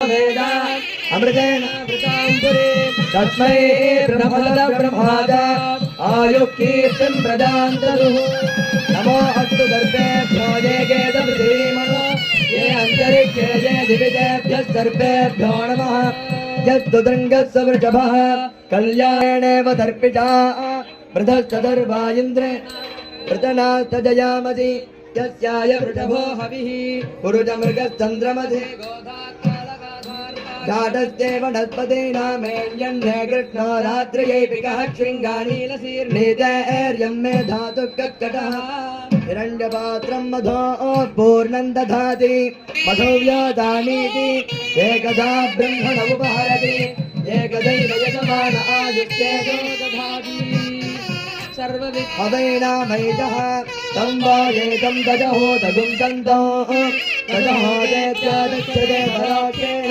अमृतेन तस्मै ब्रह्मद ब्रह्माद आयुकीर्तिं प्रदान्तुः नमो अस्तु सर्वेभ्यो ये गेदमृतीमनो ये अन्तरिक्षे ये दिविदेभ्यः सर्वेभ्यो नमः यद्दुदृङ्गस्य वृषभः कल्याणेव दर्पिता वृधस्तदर्वा इन्द्रे वृतनास्तजयामसि यस्याय वृषभो हविः पुरुषमृगश्चन्द्रमधे घाटस्ते वनस्पतीनामेण्यन्ने कृष्णो रात्रियैपिकः शृङ्गानीलशीर्णीतैर्यं मे धातुकट्कटः हिरण्यपात्रं मधो पूर्णं दधाति मधुव्यादानीति एकदा ब्रह्मण उपहरति एकदैव यजमान आयुक्तेजो दधाति सर्वविद्भवैनामैजः तं वा एतं दजहो दगुं दन्तो दजहो देत्यादच्छते पराक्षेण